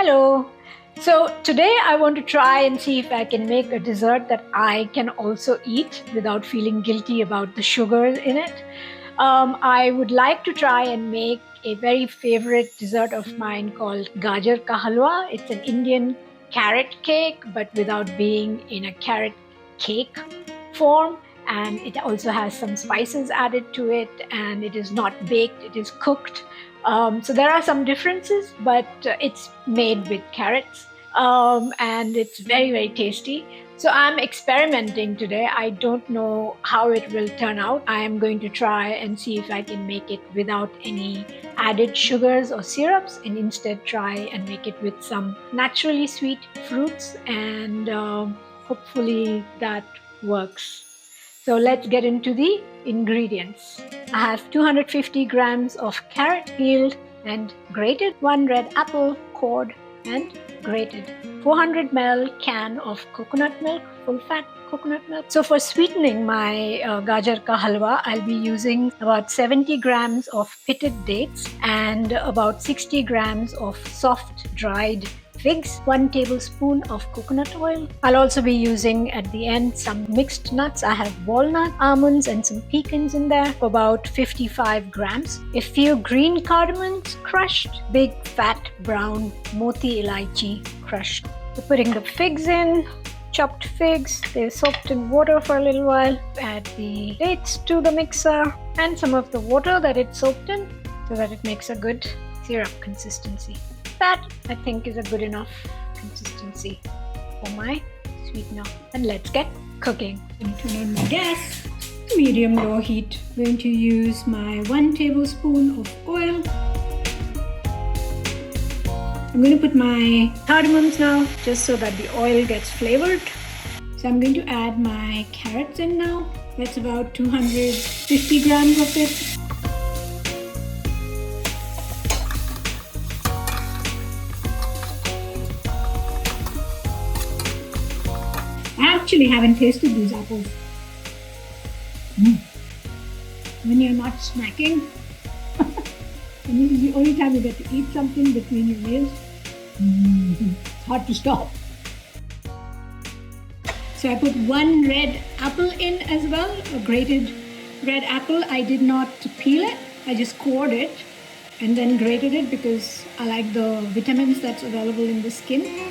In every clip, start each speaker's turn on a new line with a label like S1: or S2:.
S1: Hello. So today I want to try and see if I can make a dessert that I can also eat without feeling guilty about the sugar in it. I would like to try and make a very favorite dessert of mine called Gajar ka Halwa. It's an Indian carrot cake, but without being in a carrot cake form. And it also has some spices added to it, and it is not baked, it is cooked. So there are some differences, but it's made with carrots, and it's very, very tasty. So I'm experimenting today. I don't know how it will turn out. I am going to try and see if I can make it without any added sugars or syrups, and instead try and make it with some naturally sweet fruits, and hopefully that works. So let's get into the ingredients. I have 250 grams of carrot peeled and grated, 1 red apple cored and grated, 400 ml can of coconut milk, full fat coconut milk. So for sweetening my Gajar ka halwa, I'll be using about 70 grams of pitted dates and about 60 grams of soft dried figs, 1 tablespoon of coconut oil. I'll also be using at the end some mixed nuts. I have walnut, almonds, and some pecans in there, about 55 grams. A few green cardamoms crushed, big fat brown moti elaichi crushed. So putting the figs in, chopped figs, they're soaked in water for a little while. Add the dates to the mixer and some of the water that it's soaked in so that it makes a good syrup consistency. That I think is a good enough consistency for my sweetener. And let's get cooking. I'm going to turn on my gas, medium-low heat. I'm going to use my 1 tablespoon of oil. I'm going to put my cardamoms now, just so that the oil gets flavored. So I'm going to add my carrots in now. That's about 250 grams of it. I actually haven't tasted these apples. When you're not snacking, and this is the only time you get to eat something between your meals, it's hard to stop. So I put 1 red apple in as well, a grated red apple. I did not peel it, I just cored it and then grated it because I like the vitamins that's available in the skin.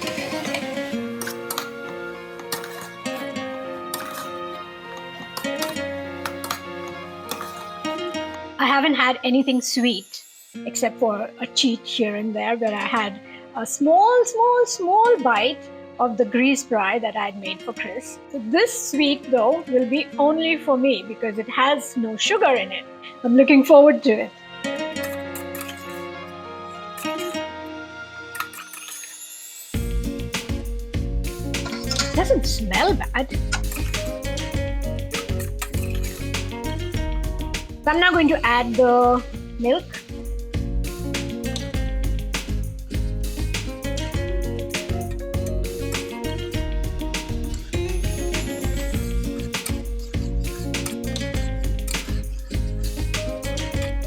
S1: I haven't had anything sweet except for a cheat here and there, where I had a small bite of the grease fry that I had made for Chris. So this sweet though will be only for me because it has no sugar in it. I'm looking forward to it. It doesn't smell bad. So I'm now going to add the milk.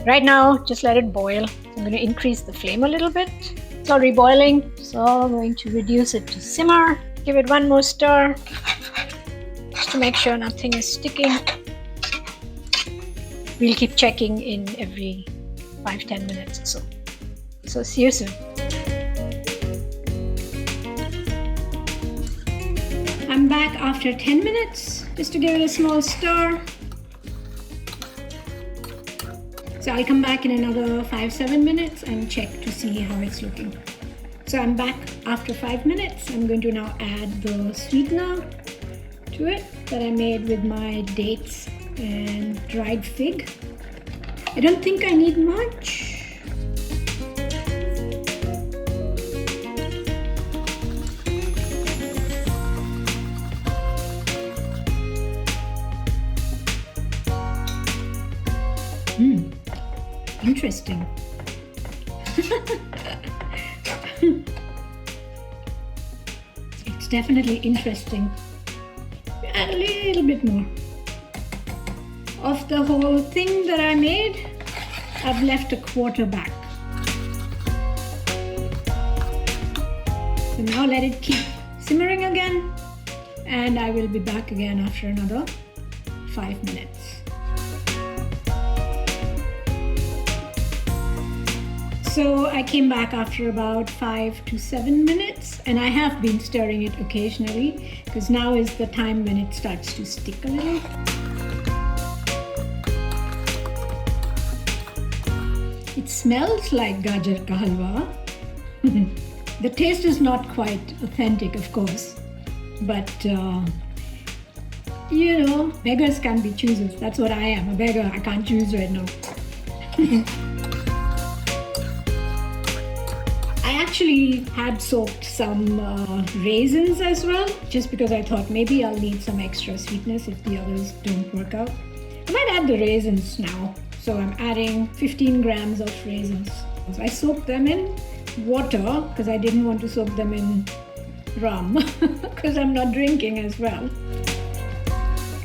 S1: Right now, just let it boil. I'm going to increase the flame a little bit. It's already boiling, so I'm going to reduce it to simmer. Give it 1 more stir, just to make sure nothing is sticking. We'll keep checking in every 5-10 minutes or so. So see you soon. I'm back after 10 minutes, just to give it a small stir. So I'll come back in another 5-7 minutes and check to see how it's looking. So I'm back after 5 minutes. I'm going to now add the sweetener to it that I made with my dates and dried fig. I don't think I need much. Interesting. It's definitely interesting. Add a little bit more. Of the whole thing that I made, I've left a quarter back. So now let it keep simmering again, and I will be back again after another 5 minutes. So I came back after about 5 to 7 minutes, and I have been stirring it occasionally because now is the time when it starts to stick a little. It smells like Gajar ka halwa. The taste is not quite authentic, of course, but beggars can be choosers. That's what I am, a beggar. I can't choose right now. I actually had soaked some raisins as well, just because I thought maybe I'll need some extra sweetness if the others don't work out. I might add the raisins now. So I'm adding 15 grams of raisins. So I soaked them in water because I didn't want to soak them in rum because I'm not drinking as well.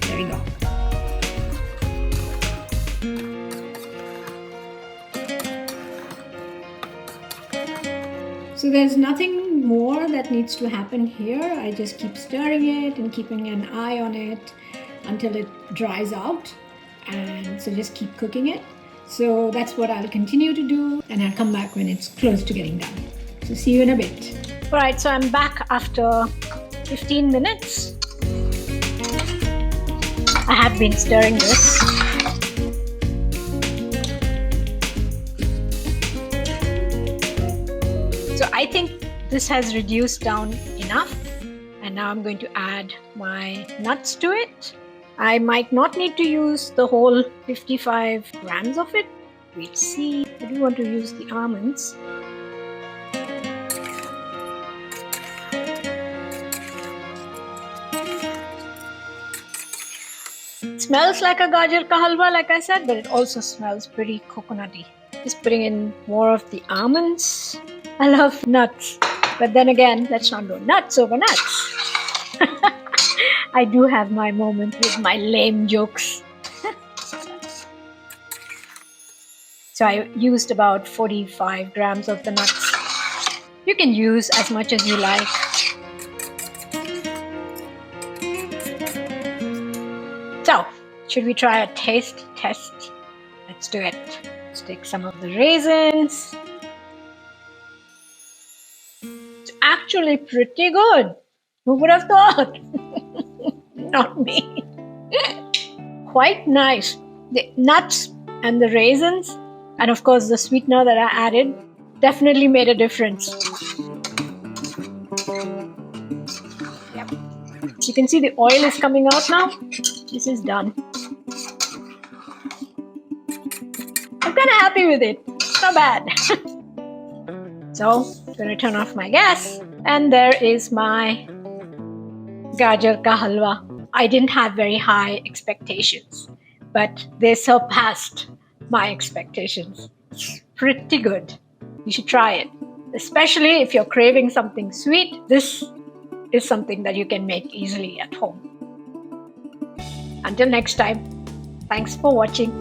S1: There we go. So there's nothing more that needs to happen here. I just keep stirring it and keeping an eye on it until it dries out. And so just keep cooking it. So that's what I'll continue to do, and I'll come back when it's close to getting done. So see you in a bit. All right, so I'm back after 15 minutes. I have been stirring this. So I think this has reduced down enough, and now I'm going to add my nuts to it. I might not need to use the whole 55 grams of it. We'll see. I do want to use the almonds. It smells like a Gajar ka halwa, like I said, but it also smells pretty coconutty. Just putting in more of the almonds. I love nuts, but then again, let's not go nuts over nuts. I do have my moment with my lame jokes. So I used about 45 grams of the nuts. You can use as much as you like. So, should we try a taste test? Let's do it. Let's take some of the raisins. It's actually pretty good. Who would have thought? Not me. Quite nice. The nuts and the raisins, and of course the sweetener that I added, definitely made a difference. Yep. You can see the oil is coming out now. This is done. I'm kind of happy with it. Not bad. So, I'm going to turn off my gas, and there is my Gajar ka halwa. I didn't have very high expectations, but they surpassed my expectations. It's pretty good. You should try it. Especially if you're craving something sweet, this is something that you can make easily at home. Until next time, thanks for watching.